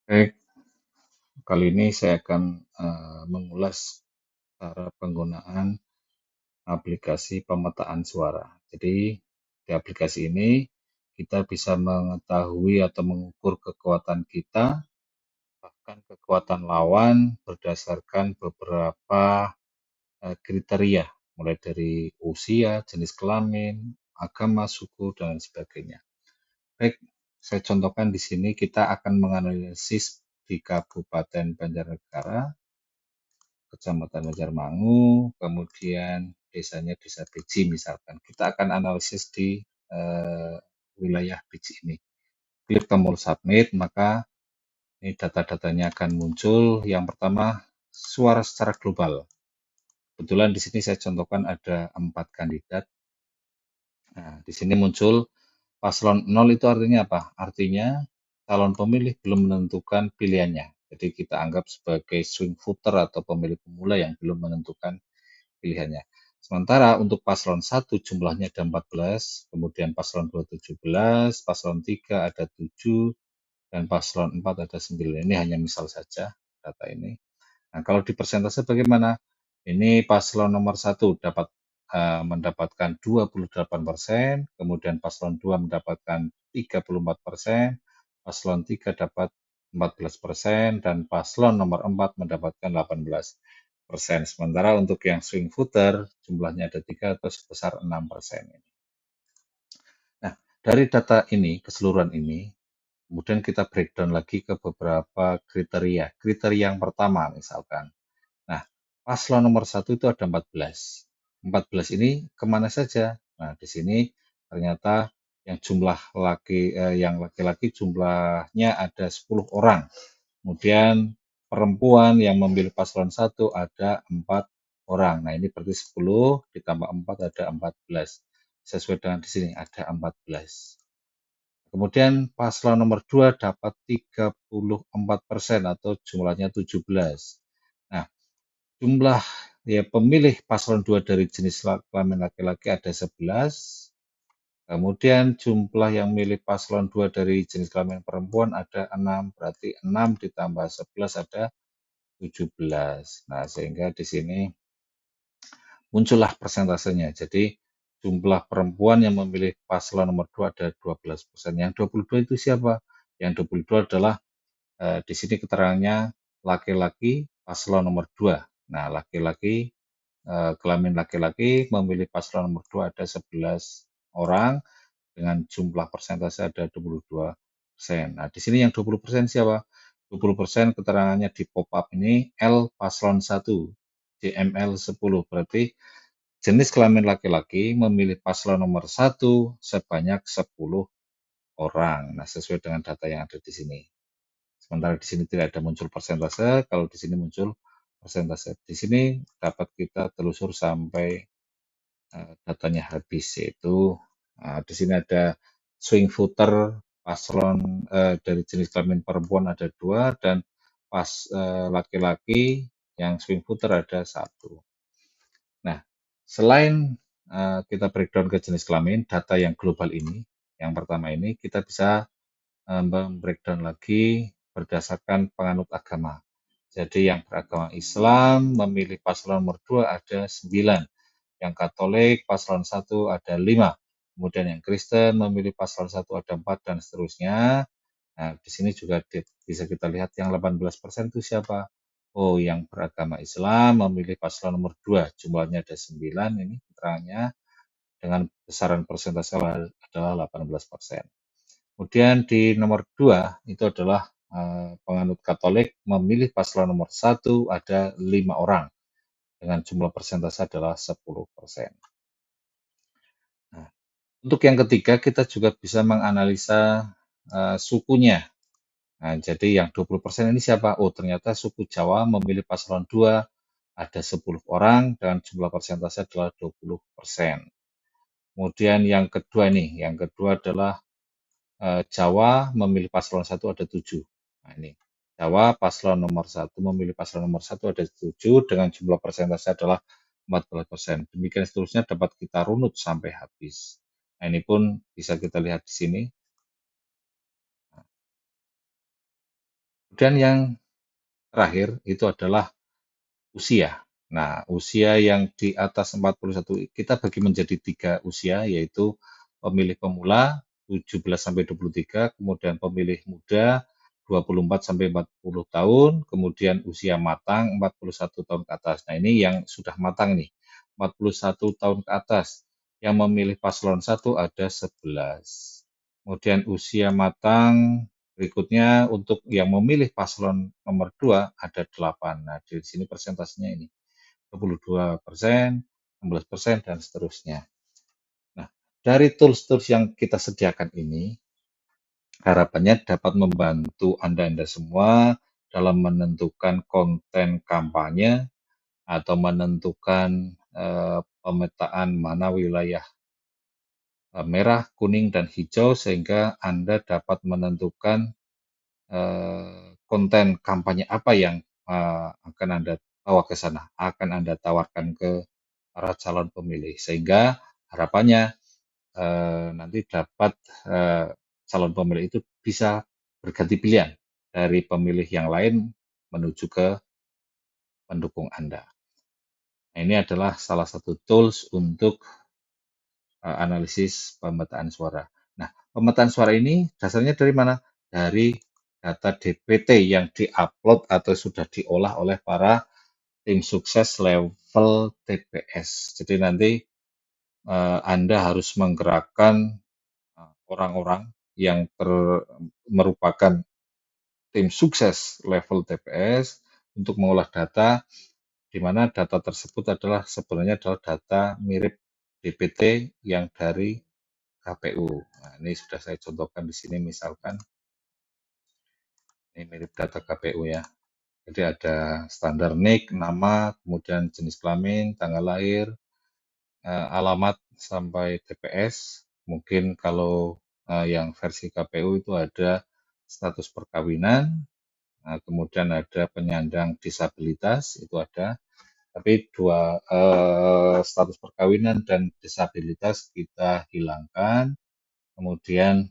Baik, kali ini saya akan mengulas cara penggunaan aplikasi pemetaan suara. Jadi, di aplikasi ini kita bisa mengetahui atau mengukur kekuatan kita, bahkan kekuatan lawan berdasarkan beberapa kriteria, mulai dari usia, jenis kelamin, agama, suku, dan sebagainya. Baik, saya contohkan di sini kita akan menganalisis di Kabupaten Banjarnegara, Kecamatan Banjarmangu, kemudian desanya Desa Beji misalkan. Kita akan analisis di wilayah Beji ini. Klik tombol submit, maka ini data-datanya akan muncul. Yang pertama, suara secara global. Kebetulan di sini saya contohkan ada 4 kandidat. Nah, di sini muncul paslon 0 itu artinya apa? Artinya calon pemilih belum menentukan pilihannya. Jadi kita anggap sebagai swing voter atau pemilih pemula yang belum menentukan pilihannya. Sementara untuk paslon 1 jumlahnya ada 14, kemudian paslon 2 17, paslon 3 ada 7, dan paslon 4 ada 9. Ini hanya misal saja data ini. Nah, kalau di persentase bagaimana? Ini paslon nomor 1 mendapatkan 28%, kemudian paslon 2 mendapatkan 34%, paslon 3 dapat 14%, dan paslon nomor 4 mendapatkan 18%. Sementara untuk yang swing voter jumlahnya ada 3 atau sebesar 6%. Nah, dari data ini, keseluruhan ini, kemudian kita breakdown lagi ke beberapa kriteria. Kriteria yang pertama misalkan, nah, paslon nomor 1 itu ada 14. 14 ini kemana saja? Nah, di sini ternyata yang laki-laki jumlahnya ada 10 orang. Kemudian perempuan yang memilih paslon 1 ada 4 orang. Nah, ini berarti 10 ditambah 4 ada 14. Sesuai dengan di sini ada 14. Kemudian paslon nomor 2 dapat 34% atau jumlahnya 17. Nah, jumlah pemilih paslon 2 dari jenis kelamin laki-laki ada 11. Kemudian jumlah yang milih paslon 2 dari jenis kelamin perempuan ada 6. Berarti 6 ditambah 11 ada 17. Nah, sehingga di sini muncullah persentasenya. Jadi jumlah perempuan yang memilih paslon nomor 2 ada 12%. Yang 22 itu siapa? Yang 22 adalah di sini keterangannya laki-laki paslon nomor 2. Nah, kelamin laki-laki memilih paslon nomor 2 ada 11 orang dengan jumlah persentase ada 22%. Nah, di sini yang 20% siapa? 20% keterangannya di pop up ini L paslon 1, JML 10. Berarti jenis kelamin laki-laki memilih paslon nomor 1 sebanyak 10 orang. Nah, sesuai dengan data yang ada di sini. Sementara di sini tidak ada muncul persentase, kalau di sini muncul persentase. Di sini dapat kita telusur sampai datanya habis, yaitu di sini ada swing voter paslon dari jenis kelamin perempuan ada 2 dan laki-laki yang swing voter ada 1. Nah, selain kita breakdown ke jenis kelamin, data yang global ini, yang pertama ini kita bisa breakdown lagi berdasarkan penganut agama. Jadi yang beragama Islam memilih paslon nomor 2 ada 9, yang Katolik paslon 1 ada 5, kemudian yang Kristen memilih paslon 1 ada 4, dan seterusnya. Nah, di sini juga bisa kita lihat yang 18% itu siapa? Oh, yang beragama Islam memilih paslon nomor 2, jumlahnya ada 9, ini keterangannya dengan besaran persentase adalah 18%. Kemudian di nomor 2 itu adalah penganut Katolik memilih paslon nomor 1 ada 5 orang dengan jumlah persentase adalah 10%. Nah, untuk yang ketiga kita juga bisa menganalisa sukunya. Nah, jadi yang 20% ini siapa? Oh, ternyata suku Jawa memilih paslon 2 ada 10 orang dengan jumlah persentase adalah 20%. Kemudian yang kedua adalah Jawa memilih paslon 1 ada 7. Nah, ini Jawa paslon nomor 1 memilih paslon nomor 1 ada 7 dengan jumlah persentase adalah 14%. Demikian seterusnya dapat kita runut sampai habis. Nah, ini pun bisa kita lihat di sini. Kemudian yang terakhir itu adalah usia. Nah, usia yang di atas 41 kita bagi menjadi 3 usia, yaitu pemilih pemula 17 sampai 23, kemudian pemilih muda 24 sampai 40 tahun, kemudian usia matang 41 tahun ke atas. Nah, ini yang sudah matang nih, 41 tahun ke atas. Yang memilih paslon 1 ada 11. Kemudian usia matang berikutnya untuk yang memilih paslon nomor 2 ada 8. Nah, di sini persentasenya ini 22%, 16%, dan seterusnya. Nah, dari tools-tools yang kita sediakan ini, harapannya dapat membantu Anda-Anda semua dalam menentukan konten kampanye atau menentukan pemetaan mana wilayah merah, kuning, dan hijau sehingga Anda dapat menentukan konten kampanye apa yang akan Anda bawa ke sana, akan Anda tawarkan ke para calon pemilih, sehingga harapannya nanti dapat calon pemilih itu bisa berganti pilihan dari pemilih yang lain menuju ke pendukung Anda. Nah, ini adalah salah satu tools untuk analisis pemetaan suara. Nah, pemetaan suara ini dasarnya dari mana? Dari data DPT yang diupload atau sudah diolah oleh para tim sukses level TPS. Jadi nanti Anda harus menggerakkan orang-orang yang merupakan tim sukses level TPS untuk mengolah data, di mana data tersebut adalah sebenarnya adalah data mirip DPT yang dari KPU. Nah, ini sudah saya contohkan di sini, misalkan ini mirip data KPU ya. Jadi ada standar NIK, nama, kemudian jenis kelamin, tanggal lahir, alamat sampai TPS. Mungkin kalau yang versi KPU itu ada status perkawinan, kemudian ada penyandang disabilitas, itu ada. Tapi dua status perkawinan dan disabilitas kita hilangkan. Kemudian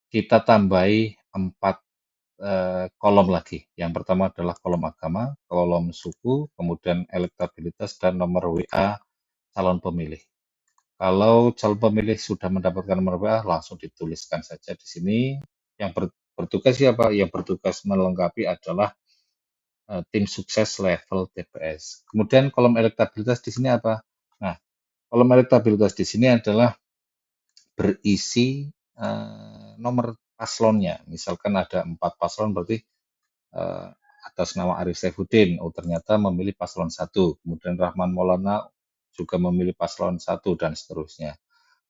kita tambahi 4 kolom lagi. Yang pertama adalah kolom agama, kolom suku, kemudian elektabilitas, dan nomor WA calon pemilih. Kalau calon pemilih sudah mendapatkan nomor WA, langsung dituliskan saja di sini. Yang bertugas siapa? Yang bertugas melengkapi adalah tim sukses level TPS. Kemudian kolom elektabilitas di sini apa? Nah, kolom elektabilitas di sini adalah berisi nomor paslonnya. Misalkan ada 4 paslon, berarti atas nama Arif Saifuddin, oh ternyata memilih paslon 1. Kemudian Rahman Maulana juga memilih paslon 1, dan seterusnya.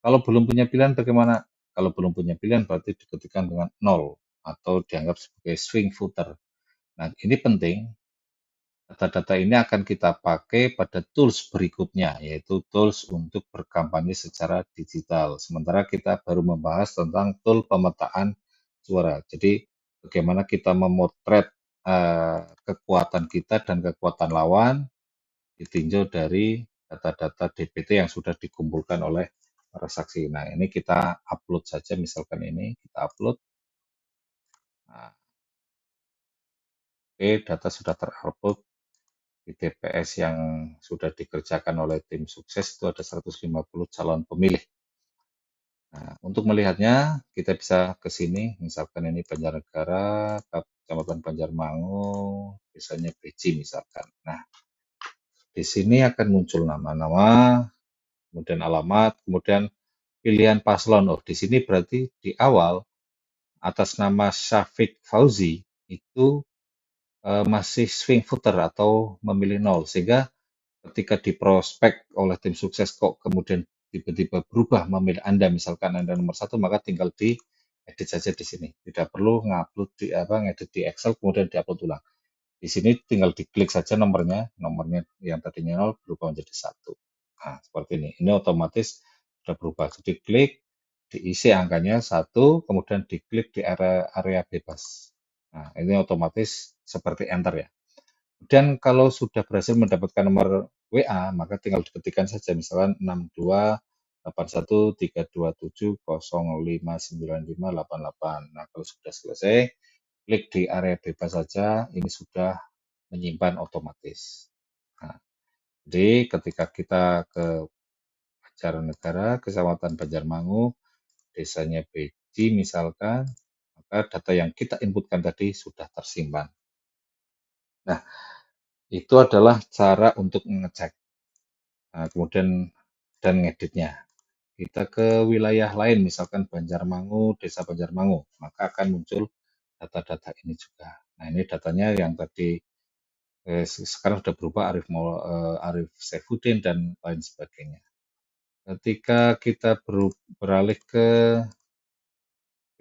Kalau belum punya pilihan bagaimana? Kalau belum punya pilihan berarti diketikkan dengan 0 atau dianggap sebagai swing voter. Nah, ini penting. Data-data ini akan kita pakai pada tools berikutnya, yaitu tools untuk berkampanye secara digital. Sementara kita baru membahas tentang tool pemetaan suara. Jadi, bagaimana kita memotret kekuatan kita dan kekuatan lawan ditinjau dari data-data DPT yang sudah dikumpulkan oleh para saksi. Nah, ini kita upload saja, misalkan ini kita upload. Nah, oke, data sudah terupload di TPS yang sudah dikerjakan oleh tim sukses itu ada 150 calon pemilih. Nah, untuk melihatnya kita bisa ke sini, misalkan ini Banjarnegara, Kecamatan Banjarmangu, desanya Beji misalkan. Nah, di sini akan muncul nama-nama, kemudian alamat, kemudian pilihan paslon. Oh, di sini berarti di awal atas nama Syafiq Fauzi itu masih swing voter atau memilih nol, sehingga ketika diprospek oleh tim sukses kok kemudian tiba-tiba berubah memilih Anda, misalkan Anda nomor 1, maka tinggal di edit saja di sini. Tidak perlu ngupload ngedit di Excel kemudian diupload ulang. Di sini tinggal diklik saja nomornya yang tadinya 0 berubah menjadi 1. Nah, seperti ini. Ini otomatis sudah berubah. Jadi klik, diisi angkanya 1, kemudian diklik di area bebas. Nah, ini otomatis seperti enter ya. Dan kalau sudah berhasil mendapatkan nomor WA, maka tinggal diketikkan saja, misalkan 628132705958. Nah, kalau sudah selesai, klik di area bebas saja, ini sudah menyimpan otomatis. Nah, jadi ketika kita ke Banjarnegara, Kecamatan Banjarmangu, desanya Beji misalkan, maka data yang kita inputkan tadi sudah tersimpan. Nah, itu adalah cara untuk mengecek. Nah, kemudian dan ngeditnya. Kita ke wilayah lain, misalkan Banjarmangu, Desa Banjarmangu, maka akan muncul data-data ini juga. Nah, ini datanya yang tadi sekarang sudah berubah Arif Saifuddin dan lain sebagainya. Ketika kita beralih ke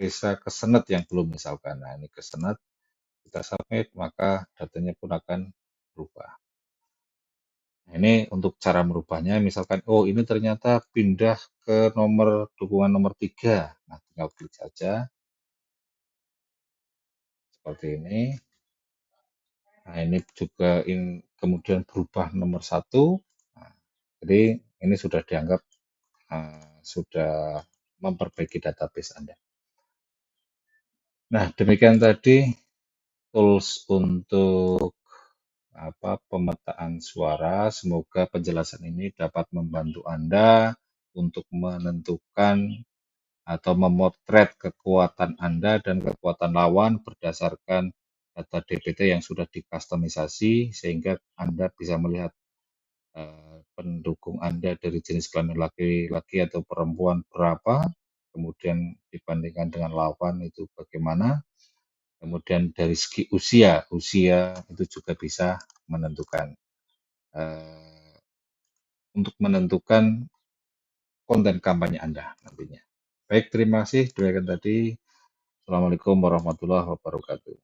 desa Kesenet yang belum misalkan, nah ini Kesenet kita submit maka datanya pun akan berubah. Nah, ini untuk cara merubahnya, misalkan, oh ini ternyata pindah ke dukungan nomor 3. Nah, tinggal klik saja, seperti ini. Nah, ini juga kemudian berubah nomor 1. Nah, jadi ini sudah dianggap sudah memperbaiki database Anda. Nah, demikian tadi tools untuk pemetaan suara. Semoga penjelasan ini dapat membantu Anda untuk menentukan atau memotret kekuatan Anda dan kekuatan lawan berdasarkan data DPT yang sudah dikustomisasi, sehingga Anda bisa melihat pendukung Anda dari jenis kelamin laki-laki atau perempuan berapa, kemudian dibandingkan dengan lawan itu bagaimana, kemudian dari segi usia itu juga bisa menentukan untuk menentukan konten kampanye Anda nantinya. Baik, terima kasih. Demikian tadi. Assalamualaikum warahmatullahi wabarakatuh.